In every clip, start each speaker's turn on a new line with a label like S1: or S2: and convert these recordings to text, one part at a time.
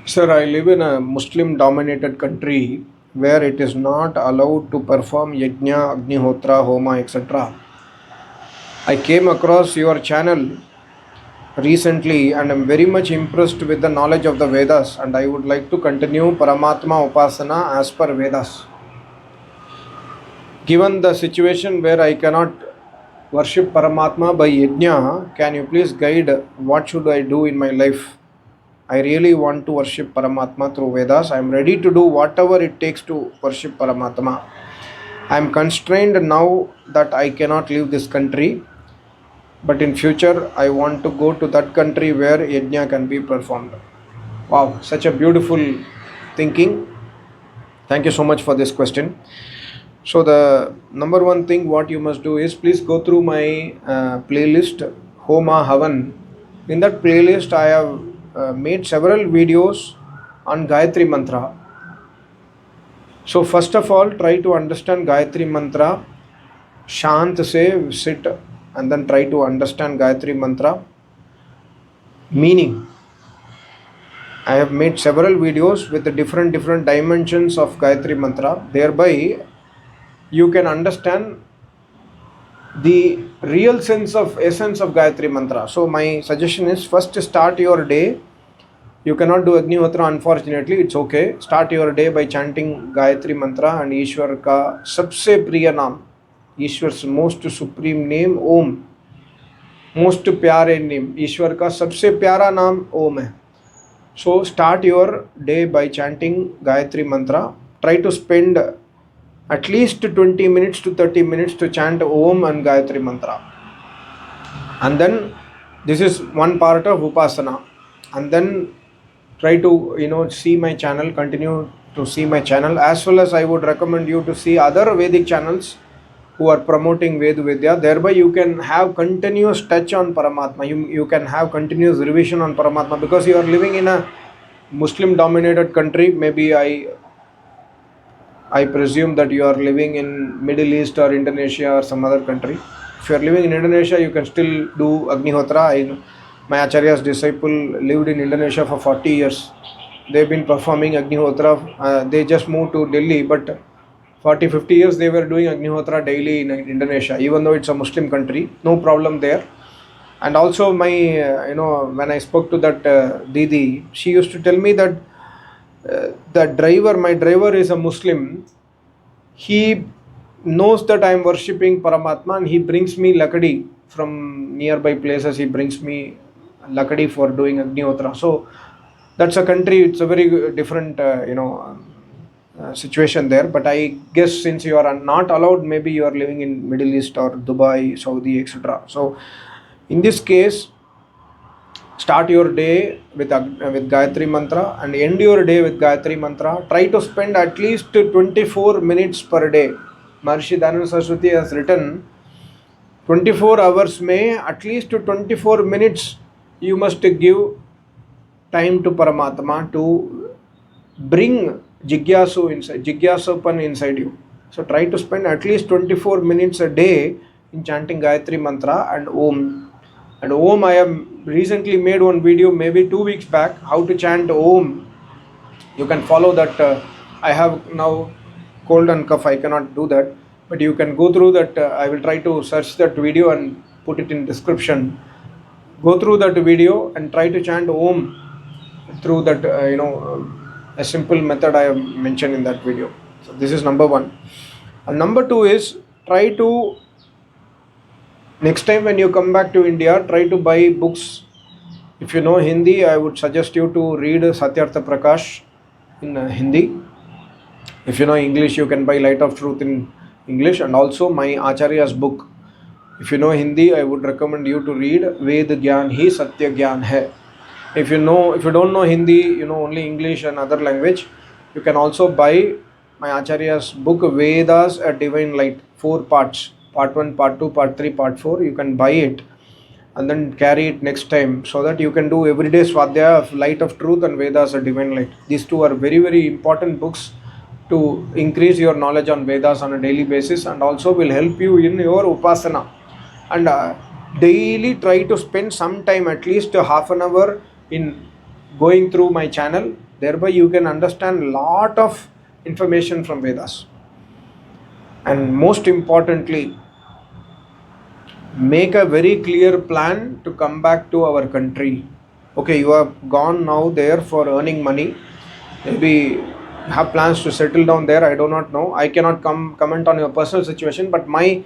S1: Sir, I live in a Muslim dominated country where it is not allowed to perform yajna, agnihotra, homa, etc. I came across your channel recently and I'm very much impressed with the knowledge of the Vedas, and I would like to continue Paramatma Upasana as per Vedas. Given the situation where I cannot worship Paramatma by yajna, can you please guide what should I do in my life? I really want to worship Paramatma through Vedas. I am ready to do whatever it takes to worship Paramatma. I am constrained now that I cannot leave this country, but in future I want to go to that country where yajna can be performed. Wow, such a beautiful thinking. Thank you so much for this question. So the number one thing what you must do is please go through my playlist Homa Havan. In that playlist I have made several videos on Gayatri Mantra. So first of all, try to understand Gayatri Mantra. Shant se sit and then try to understand Gayatri Mantra meaning. I have made several videos with the different dimensions of Gayatri Mantra. Thereby, you can understand the real sense of essence of Gayatri Mantra. So my suggestion is first start your day. You cannot do Agnihotra, unfortunately, it's okay. Start your day by chanting Gayatri Mantra and Ishwar ka sabse priya naam, Ishwar's most supreme name Om, most pyare name, Ishwar ka sabse pyara naam Om hai. So start your day by chanting Gayatri Mantra. Try to spend at least 20 minutes to 30 minutes to chant Om and Gayatri Mantra. And then this is one part of Upasana. And then try to see my channel, continue to see my channel, as well as I would recommend you to see other Vedic channels who are promoting Ved Vidya. Thereby you can have continuous touch on Paramatma. You can have continuous revision on Paramatma because you are living in a Muslim dominated country. Maybe I presume that you are living in Middle East or Indonesia or some other country. If you are living in Indonesia, you can still do Agnihotra. My Acharya's disciple lived in Indonesia for 40 years. They've been performing Agnihotra. They just moved to Delhi, but 40-50 years they were doing Agnihotra daily in Indonesia, even though it's a Muslim country. No problem there. And also my, when I spoke to that Didi, she used to tell me that my driver is a Muslim. He knows that I am worshipping Paramatma and he brings me lakadi from nearby places. He brings me lakadi for doing Agnihotra. So that's a country, it's a very different situation there. But I guess since you are not allowed, maybe you are living in Middle East or Dubai, Saudi, etc. So in this case, start your day with Gayatri Mantra and end your day with Gayatri Mantra. Try to spend at least 24 minutes per day. Maharishi Dayananda Saraswati has written 24 hours may at least 24 minutes you must give time to Paramatma to bring Jigyasapan inside you. So try to spend at least 24 minutes a day in chanting Gayatri Mantra and Om. And Om, I have recently made one video maybe 2 weeks back how to chant Om. You can follow that. I have now cold and cough, I cannot do that, but you can go through that. I will try to search that video and put it in description. Go through that video and try to chant Om through that a simple method I have mentioned in that video. So this is number one. And number two is try to, next time when you come back to India, try to buy books. If you know Hindi, I would suggest you to read Satyartha Prakash in Hindi. If you know English, you can buy Light of Truth in English, and also my Acharya's book. If you know Hindi, I would recommend you to read Ved Gyan Hi Satya Gyan Hai. If you don't know Hindi, only English and other language, you can also buy my Acharya's book Vedas, a Divine Light, 4 parts. Part 1, Part 2, Part 3, Part 4. You can buy it and then carry it next time so that you can do everyday Swadhyaya of Light of Truth and Vedas, a Divine Light. These two are very, very important books to increase your knowledge on Vedas on a daily basis, and also will help you in your Upasana. And daily try to spend some time, at least half an hour, in going through my channel Thereby you can understand lot of information from Vedas. And most importantly, make a very clear plan to come back to our country. Okay, you have gone now there for earning money. Maybe have plans to settle down there. I do not know. I cannot comment on your personal situation, but my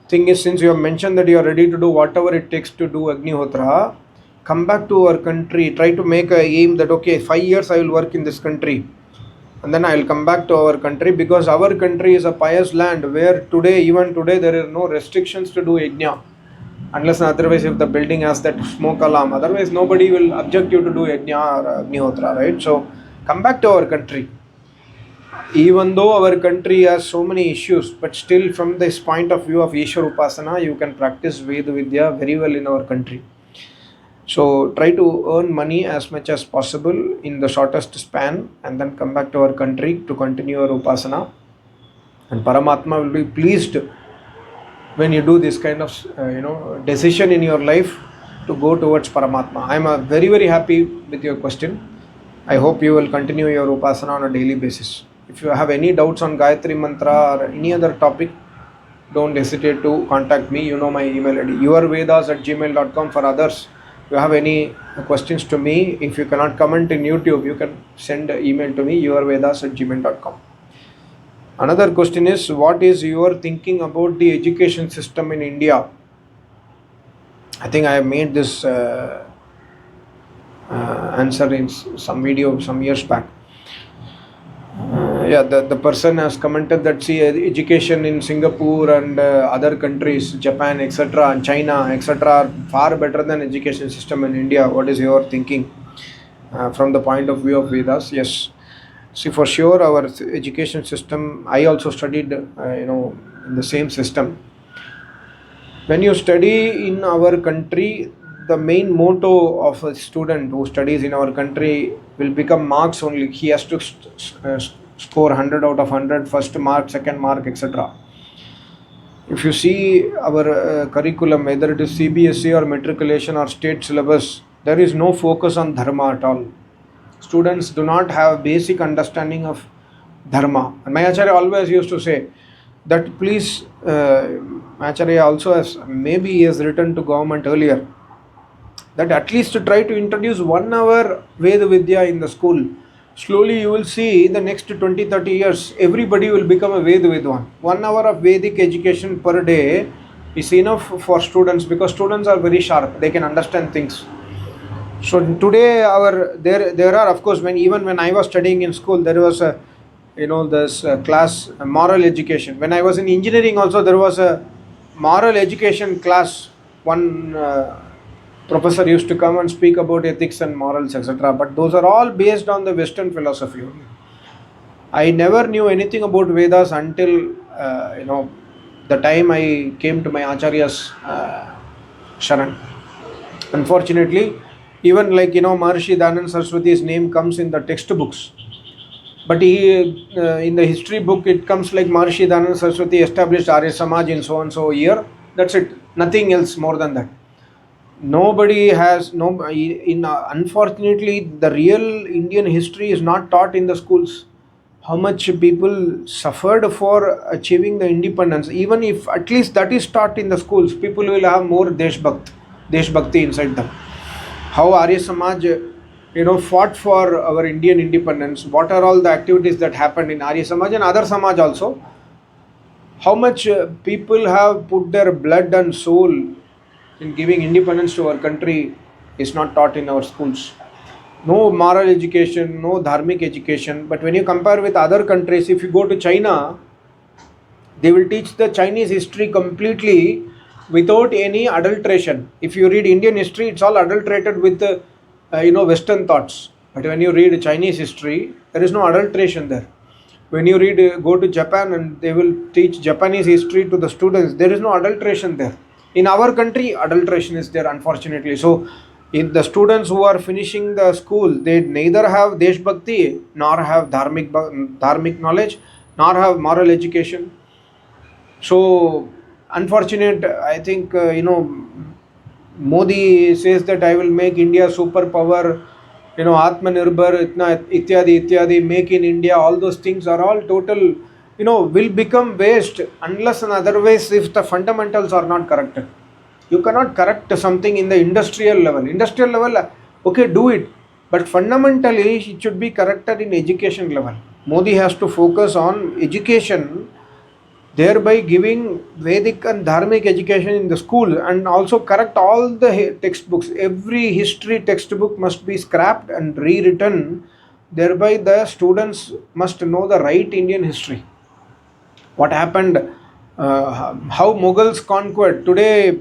S1: thing is, since you have mentioned that you are ready to do whatever it takes to do Agnihotra, come back to our country. Try to make a aim that okay, 5 years I will work in this country, and then I will come back to our country, because our country is a pious land where today, even today, there are no restrictions to do yajna, unless and otherwise if the building has that smoke alarm. Otherwise, nobody will object you to do yajna or Agnihotra, right? So come back to our country. Even though our country has so many issues, but still from this point of view of Ishwar Upasana, you can practice Veda Vidya very well in our country. So try to earn money as much as possible in the shortest span, and then come back to our country to continue your Upasana. And Paramatma will be pleased when you do this kind of decision in your life to go towards Paramatma. I am very, very happy with your question. I hope you will continue your Upasana on a daily basis. If you have any doubts on Gayatri Mantra or any other topic, don't hesitate to contact me. You know my email ID, yourvedas@gmail.com. For others, if you have any questions to me, if you cannot comment in YouTube, you can send an email to me, yourvedas@gmail.com. Another question is, what is your thinking about the education system in India? I think I have made this answer in some video some years back. The person has commented that education in Singapore and other countries, Japan, etc., and China, etc., are far better than education system in India. What is your thinking from the point of view of Vedas? Yes, see, for sure, our education system. I also studied, in the same system. When you study in our country, the main motto of a student who studies in our country will become marks only. He has to score 100 out of 100, first mark, second mark, etc. If you see our curriculum, whether it is CBSE or matriculation or state syllabus, there is no focus on dharma at all. Students do not have basic understanding of dharma. And my Acharya always used to say that please, Acharya also has, maybe he has written to government earlier, that at least to try to introduce 1 hour Veda Vidya in the school. Slowly you will see in the next 20-30 years, everybody will become a Veda Vidwan. 1 hour of Vedic education per day is enough for students, because students are very sharp. They can understand things. So today there are, of course, even when I was studying in school, there was a this class, moral education. When I was in engineering also, there was a moral education class. One professor used to come and speak about ethics and morals, etc. But those are all based on the Western philosophy. I never knew anything about Vedas until the time I came to my Acharya's Sharan. Unfortunately, even Maharishi Dayananda Saraswati's name comes in the textbooks, but he in the history book it comes like Maharishi Dayananda Saraswati established Arya Samaj in so and so year. That's it. Nothing else more than that. Nobody has unfortunately, the real Indian history is not taught in the schools. How much people suffered for achieving the independence. Even if at least that is taught in the schools, people will have more Deshbhakti inside them. How Arya Samaj fought for our Indian independence. What are all the activities that happened in Arya Samaj and other Samaj also. How much people have put their blood and soul in giving independence to our country is not taught in our schools. No moral education, no dharmic education. But when you compare with other countries, if you go to China, they will teach the Chinese history completely without any adulteration. If you read Indian history, it's all adulterated with Western thoughts. But when you read Chinese history, there is no adulteration there. When you go to Japan and they will teach Japanese history to the students, there is no adulteration there. In our country, adulteration is there, unfortunately. So, in the students who are finishing the school, they neither have Deshbhakti, nor have dharmic knowledge, nor have moral education. So, unfortunate, I think, Modi says that I will make India superpower Atmanirbhar, ityadi, make in India, all those things are all total, will become waste unless and otherwise if the fundamentals are not corrected. You cannot correct something in the industrial level. Industrial level, okay, do it, but fundamentally it should be corrected in education level. Modi has to focus on education, thereby giving Vedic and Dharmic education in the school, and also correct all the textbooks. Every history textbook must be scrapped and rewritten. Thereby, the students must know the right Indian history. What happened, how Mughals conquered. Today,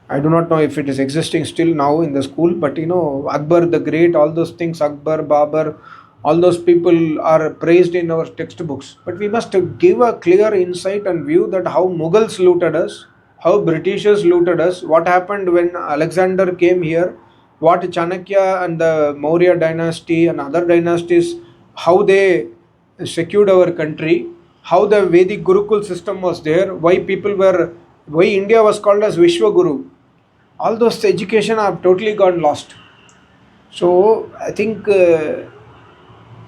S1: I do not know if it is existing still now in the school, but Akbar the Great, all those things, Akbar, Babar, all those people are praised in our textbooks. But we must give a clear insight and view that how Mughals looted us, how Britishers looted us, what happened when Alexander came here, what Chanakya and the Maurya dynasty and other dynasties, how they secured our country, how the Vedic Gurukul system was there, why India was called as Vishwaguru. All those education have totally gone lost. So I think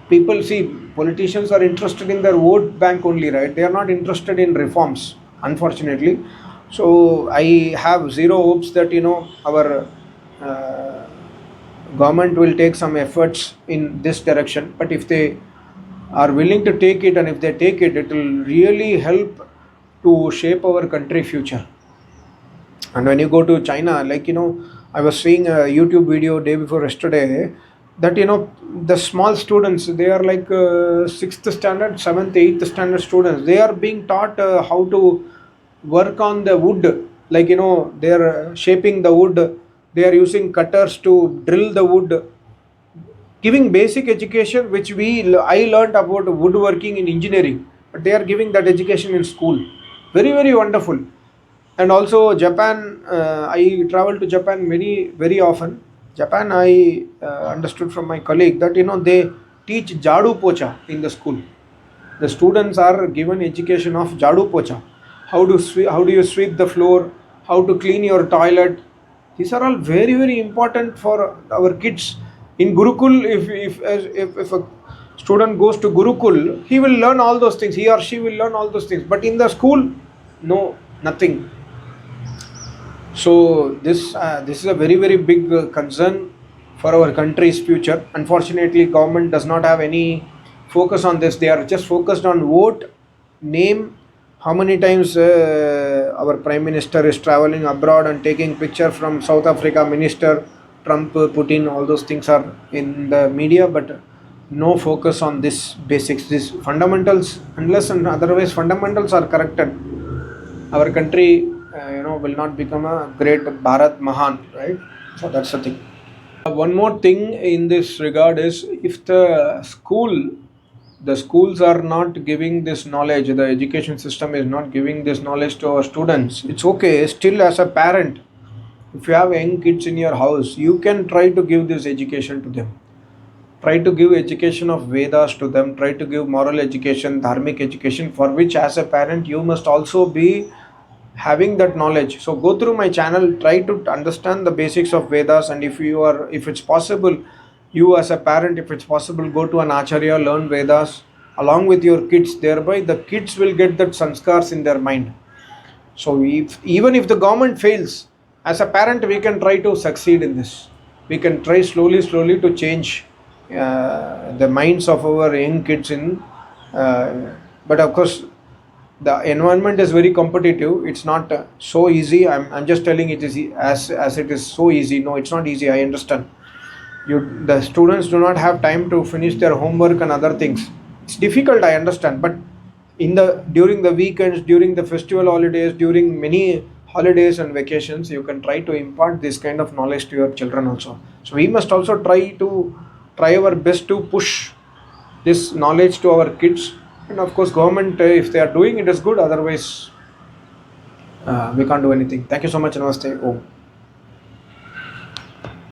S1: people see politicians are interested in their vote bank only, right? They are not interested in reforms, unfortunately. So I have zero hopes that our uh, government will take some efforts in this direction. But if they are willing to take it, and if they take it, it will really help to shape our country future. And when you go to China, like I was seeing a YouTube video day before yesterday, that the small students, they are like 6th standard, 7th, 8th standard students, they are being taught how to work on the wood. Like they are shaping the wood, they are using cutters to drill the wood, giving basic education which I learnt about woodworking in engineering, but they are giving that education in school. Very, very wonderful. And also Japan, I travel to Japan very often. Japan, I understood from my colleague that they teach jadu pocha in the school. The students are given education of jadu pocha, how do you sweep the floor, how to clean your toilet. These are all very, very important for our kids. In Gurukul, if a student goes to Gurukul, he will learn all those things, he or she will learn all those things, but in the school, no, nothing. So this is a very, very big concern for our country's future. Unfortunately, government does not have any focus on this. They are just focused on vote, name, how many times our prime minister is traveling abroad and taking picture from South Africa minister, Trump, Putin, all those things are in the media, but no focus on this basics, this fundamentals. Unless and otherwise fundamentals are corrected, our country will not become a great Bharat Mahan, right? So that's the thing. One more thing in this regard is, if the schools are not giving this knowledge, the education system is not giving this knowledge to our students, it's okay. Still, as a parent, if you have young kids in your house, you can try to give this education to them. Try to give education of Vedas to them. Try to give moral education, dharmic education, for which as a parent you must also be having that knowledge. So go through my channel, try to understand the basics of Vedas, and if it's possible, you as a parent, if it's possible, go to an acharya, learn Vedas along with your kids. Thereby the kids will get that sanskars in their mind. So even if the government fails, as a parent we can try to succeed in this. We can try slowly to change the minds of our young kids but of course the environment is very competitive. It's not so easy. I'm just telling it is as it is so easy. No, it's not easy. I understand. The students do not have time to finish their homework and other things. It's difficult, I understand. But during the weekends, during the festival holidays, during many holidays and vacations, you can try to impart this kind of knowledge to your children also. So we must also try our best to push this knowledge to our kids. And of course, government, if they are doing it, is good. Otherwise, we can't do anything. Thank you so much. Namaste. Om.